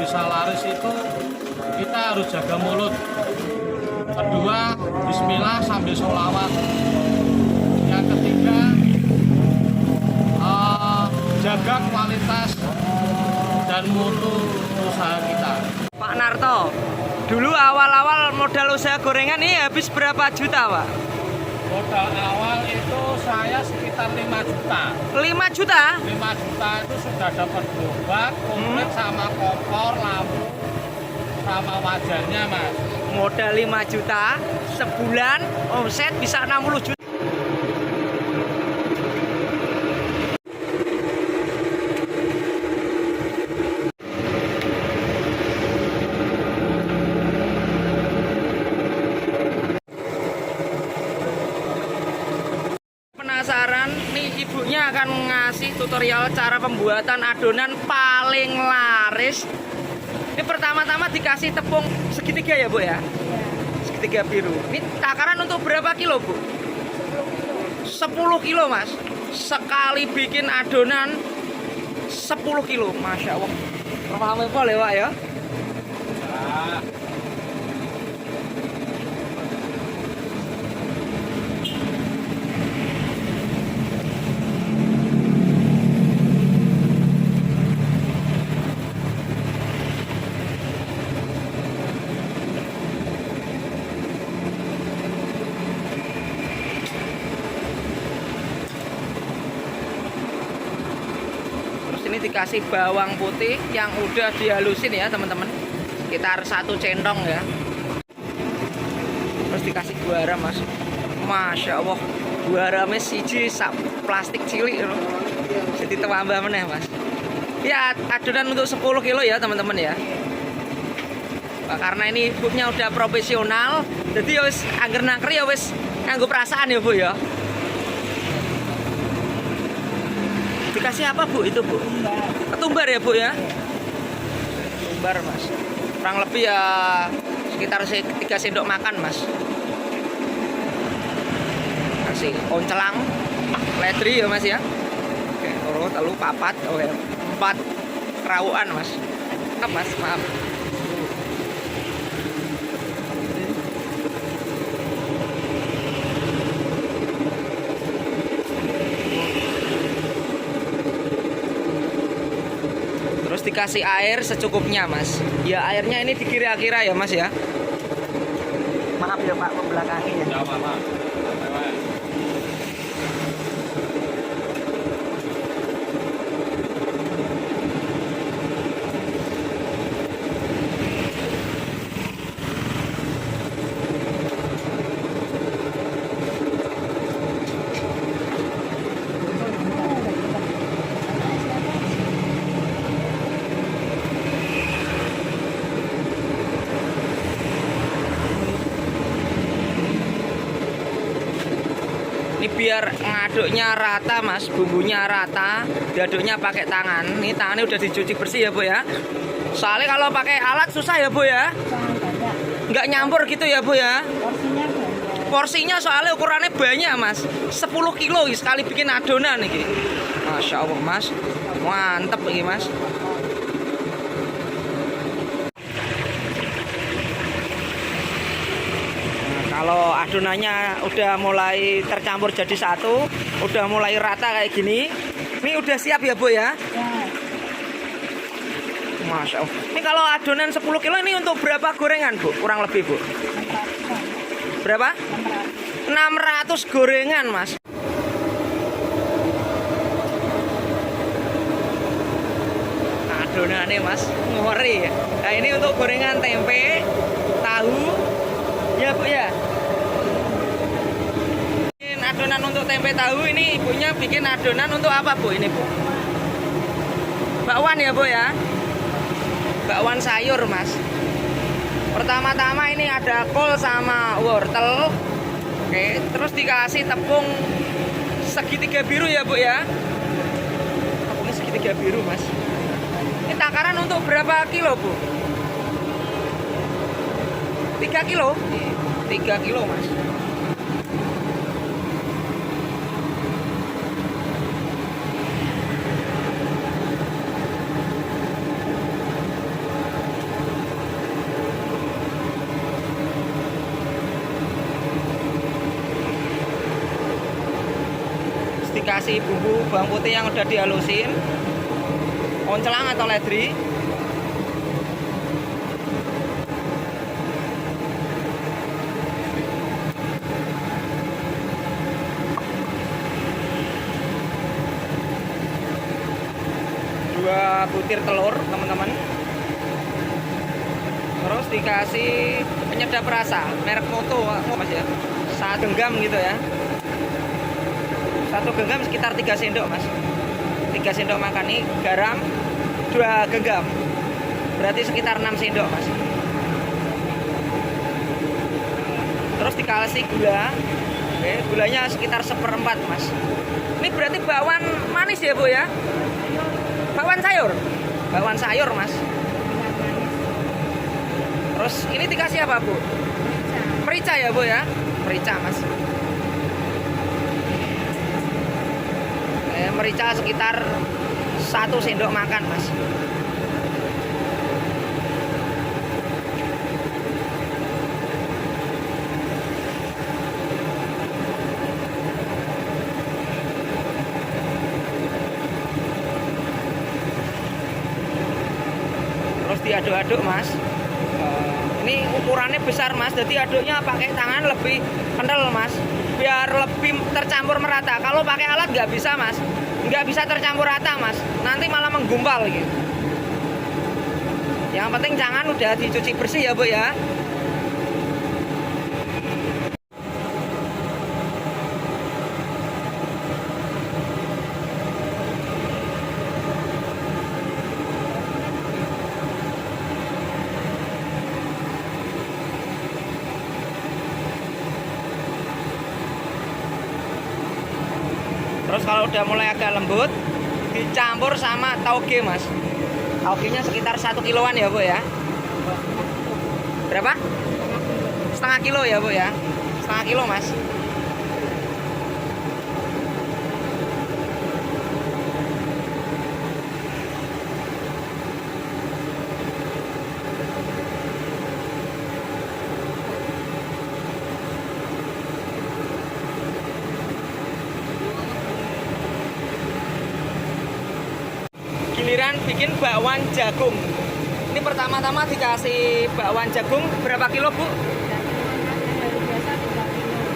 bisa laris itu kita harus jaga mulut. Kedua, bismillah sambil sholawat. Yang ketiga, jaga kualitas dan mutu usaha kita. Pak Narto, dulu awal-awal modal usaha gorengan ini habis berapa juta, Pak? Modal awal itu saya sekitar 5 juta. 5 juta? 5 juta itu sudah dapat gerobak, komplit sama kompor, lampu, sama wajannya, Mas. Modal 5 juta, sebulan omset bisa 60 juta. Penasaran nih, ibunya akan ngasih tutorial cara pembuatan adonan paling laris. Ini pertama-tama dikasih tepung segitiga ya, Bu ya? Segitiga biru. Ini takaran untuk berapa kilo, Bu? 10 kilo, Mas. Sekali bikin adonan 10 kilo, Masya Allah. Paham boleh, Pak ya? Ini dikasih bawang putih yang udah dihalusin ya teman-teman, sekitar 1 centong ya. Terus dikasih garam, Mas. Masya Allah, garamnya siji sak plastik cilik loh. Jadi tambah meneh, Mas. Ya adonan untuk 10 kilo ya teman-teman ya. Nah, karena ini ibunya udah profesional, jadi ya wis angger nangker ya wis nganggo perasaan ya, Bu ya. Dikasih apa, Bu? Itu, Bu? Ketumbar ya, Bu ya? Ketumbar, Mas. Kurang lebih ya sekitar 3 sendok makan, Mas. Kasih oncelang, ledri ya, Mas ya. Oke, toro, telu, papat, oke, 4 kerawuan, Mas. Mas, maaf. Dikasih air secukupnya, Mas. Ya airnya ini dikira-kira ya, Mas ya. Maaf ya Pak, membelakangi ya. Ya, maaf. Ini biar ngaduknya rata, Mas, bumbunya rata, diaduknya pakai tangan. Ini tangannya udah dicuci bersih ya, Bu ya. Soalnya kalau pakai alat susah ya, Bu ya. Nggak nyampur gitu ya, Bu ya. Porsinya soalnya ukurannya banyak, Mas. 10 kilo sekali bikin adonan nih. Masya Allah, Mas. Mantep ini, Mas. Kalau adonannya udah mulai tercampur jadi satu, udah mulai rata kayak gini, ini udah siap ya, Bu ya? Masya Allah. Ini kalau adonan 10 kilo ini untuk berapa gorengan, Bu? Kurang lebih, Bu? Berapa? 600 gorengan, Mas. Adonannya, Mas, ngori ya. Nah, ini untuk gorengan tempe, tahu, ya, Bu ya. Adonan untuk tempe tahu ini ibunya bikin adonan untuk apa, Bu? Ini, Bu, bakwan ya, Bu ya. Bakwan sayur, Mas. Pertama-tama ini ada kol sama wortel. Oke, terus dikasih tepung segitiga biru ya, Bu ya. Tepungnya segitiga biru, Mas. Ini takaran untuk berapa kilo, Bu? 3 kilo? 3 kilo, Mas. dikasih bumbu bawang putih yang udah dihalusin, oncelang atau ledri. Dua butir telur teman-teman. Terus dikasih penyedap rasa merek Moto mas ya, 1 genggam gitu ya. 1 genggam sekitar 3 sendok mas, 3 sendok makan. Nih garam 2 genggam, berarti sekitar 6 sendok mas. Terus dikasih gula. Oke, gulanya sekitar 1/4 mas. Ini berarti bakwan manis ya bu ya, bakwan sayur mas. Terus ini dikasih apa bu? Merica ya bu ya, merica mas. Merica sekitar 1 sendok makan mas. Terus diaduk-aduk mas. Ini ukurannya besar mas, jadi aduknya pakai tangan lebih kental mas, biar lebih tercampur merata. Kalau pakai alat nggak bisa mas, nggak bisa tercampur rata mas, nanti malah menggumpal gitu. Yang penting jangan udah dicuci bersih ya bu ya. Terus kalau udah mulai agak lembut, dicampur sama tauge mas. Taugenya sekitar 1 kiloan ya bu ya. Berapa? Setengah kilo ya bu ya, setengah kilo mas. Giliran bikin bakwan jagung. Ini pertama-tama dikasih bakwan jagung berapa kilo bu?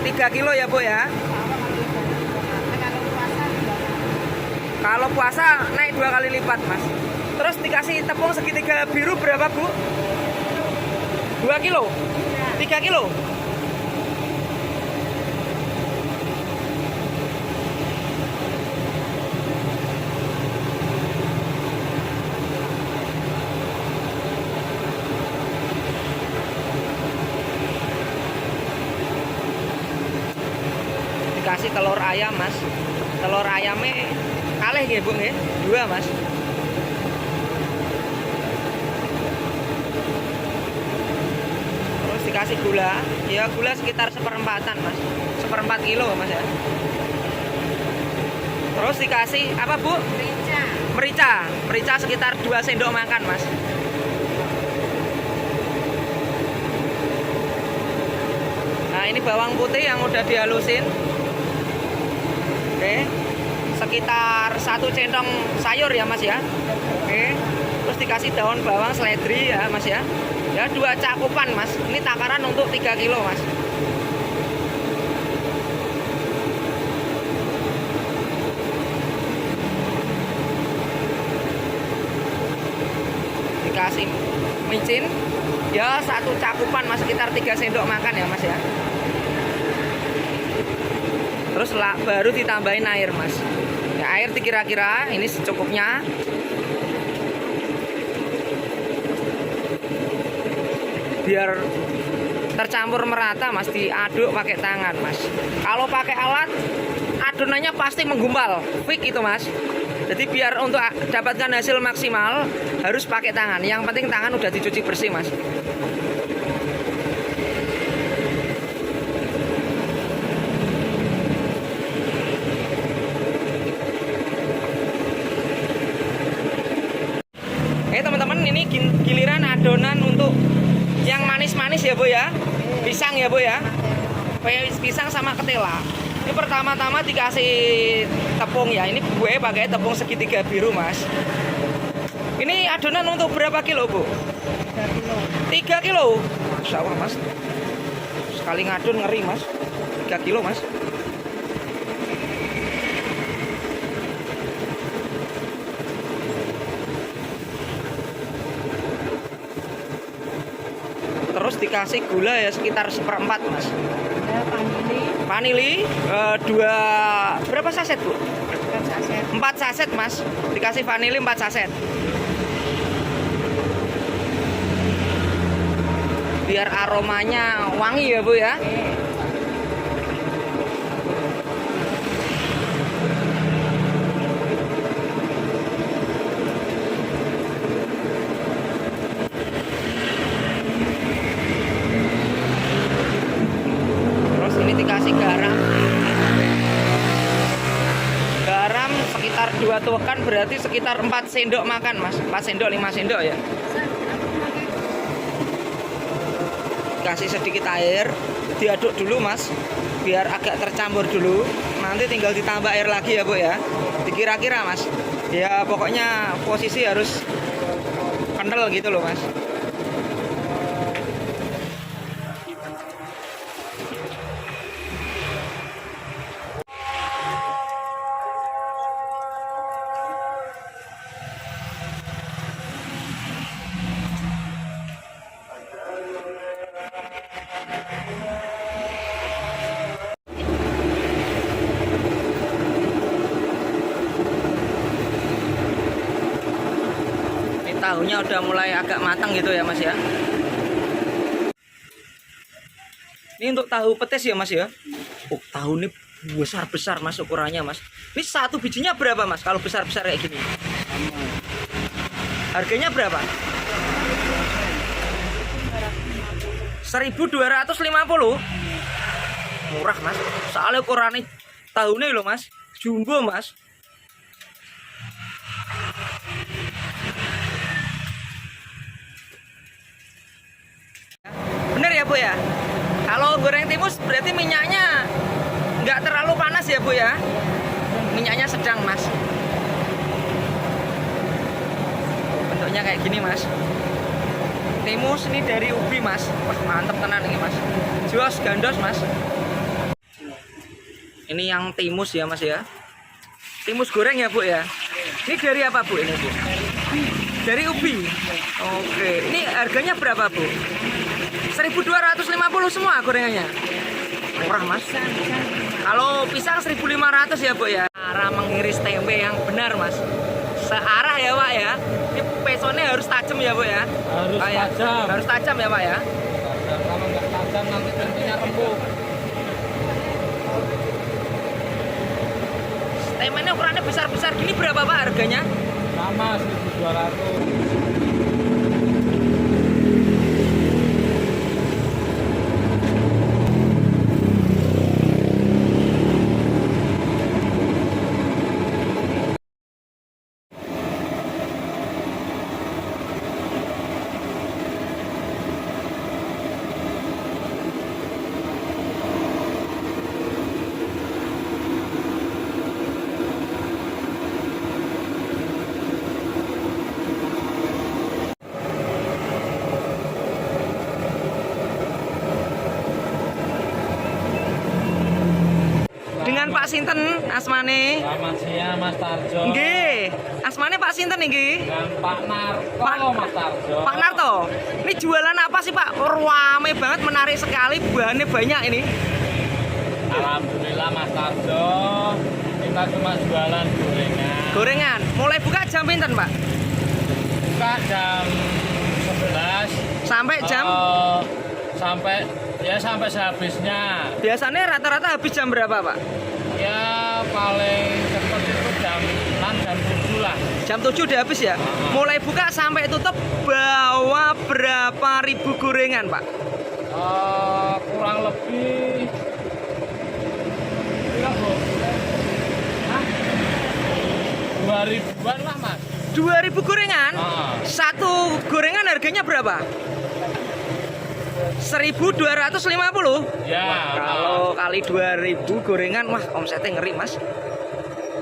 3 kilo ya bu ya. Kalau puasa naik 2 kali lipat mas. Terus dikasih tepung segitiga biru berapa bu? 2 kilo? 3 kilo? Dikasih telur ayam mas. Telur ayamnya kalih nggih bu nggih, 2 mas. Terus dikasih gula, ya gula sekitar 1/4 mas, 1/4 kilo mas ya. Terus dikasih apa bu? Merica sekitar 2 sendok makan mas. Nah ini bawang putih yang udah dihalusin. Oke, sekitar 1 centong sayur ya mas ya. Oke, terus dikasih daun bawang seledri ya mas ya. Ya 2 cakupan mas. Ini takaran untuk 3 kilo mas. Dikasih micin ya 1 cakupan mas, sekitar 3 sendok makan ya mas ya. Terus baru ditambahin air mas ya, air kira-kira ini secukupnya. Biar tercampur merata mas, diaduk pakai tangan mas. Kalau pakai alat adonannya pasti menggumpal, fix itu mas. Jadi biar untuk dapatkan hasil maksimal harus pakai tangan. Yang penting tangan udah dicuci bersih mas. Teman-teman, ini giliran adonan untuk yang manis-manis ya bu ya, pisang ya bu ya, pisang sama ketela. Ini pertama-tama dikasih tepung ya. Ini gue pakai tepung segitiga biru, Mas. Ini adonan untuk berapa kilo, Bu? 3 kilo. 3 kilo. Masya Allah, Mas. Sekali ngadon ngeri, Mas. 3 kilo, Mas. Terus dikasih gula ya sekitar 1/4, Mas. Ada vanili Vanili berapa saset, Bu? 4 saset. 4 saset, Mas. Dikasih vanili 4 saset. Biar aromanya wangi ya, Bu ya. Oke. Terus ini dikasih garam. Garam sekitar 2 tuakan, berarti sekitar 4 sendok makan, Mas. 4 sendok, 5 sendok ya. Kasih sedikit air, diaduk dulu, Mas, biar agak tercampur dulu. Nanti tinggal ditambah air lagi ya, Bu ya. Dikira-kira, Mas. Ya pokoknya posisi harus kental gitu loh, Mas. Tahunya udah mulai agak matang gitu ya, Mas ya. Ini untuk tahu petis ya, Mas ya. Oh, tahu ini besar-besar, Mas, ukurannya, Mas. Ini satu bijinya berapa, Mas? Kalau besar-besar kayak gini. Harganya berapa? 1.250. Murah, Mas. Soalnya ukurannya tahunya loh, Mas. Jumbo, Mas. Bener ya, Bu ya? Kalau goreng timus berarti minyaknya nggak terlalu panas ya, Bu ya? Minyaknya sedang, Mas. Bentuknya kayak gini, Mas. Timus ini dari ubi, Mas. Wah, mantep tenan ini, Mas. Jos gandos, Mas. Ini yang timus ya, Mas ya. Timus goreng ya, Bu ya? Ini dari apa, Bu, ini, Bu? Dari ubi. Oke, ini harganya berapa, Bu? 1.250 semua gorengannya. Murah, Mas. Kalau pisang 1.500 ya, Bu ya. Cara mengiris tempe yang benar, Mas. Searah ya, Pak ya. Ini pesonnya harus tajam ya, Bu ya. Harus Pak, ya? tajam. Harus tajam ya, Pak ya. Kalau nggak tajam nanti tempenya rembuh. Temenya ukurannya besar-besar gini berapa, Pak, harganya? Sama 1.200. Dengan Pak Sinten asmane? Selamat siang, Mas Tarjo. Nggih. Asmane Pak Sinten nggih? Dan Pak Narto, Mas Tarjo. Pak Narto. Ini jualan apa sih, Pak? Rame banget, menarik sekali, bahannya banyak ini. Alhamdulillah, Mas Tarjo. Kita cuma jualan gorengan. Gorengan. Mulai buka jam pinten, Pak? Buka jam 11 Sampai jam sampai sehabisnya. biasanya rata-rata habis jam berapa, Pak? Ya paling cepat itu jam 6 jam 7 lah. Jam 7 udah habis ya? Mulai buka sampai tutup bawa berapa ribu gorengan, Pak? Kurang lebih ya, Bu. Hah? 2.000-an lah, Mas. 2.000 gorengan? Ah. Satu gorengan harganya berapa? 1.250. Ya. Kalau kali 2.000 gorengan, wah omsetnya ngeri mas.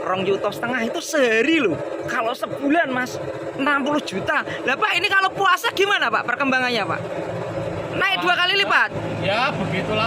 2,5 juta itu sehari loh. Kalau sebulan mas 60 juta. Lah Pak, ini kalau puasa gimana Pak perkembangannya Pak? Naik 2 kali lipat. Ya begitulah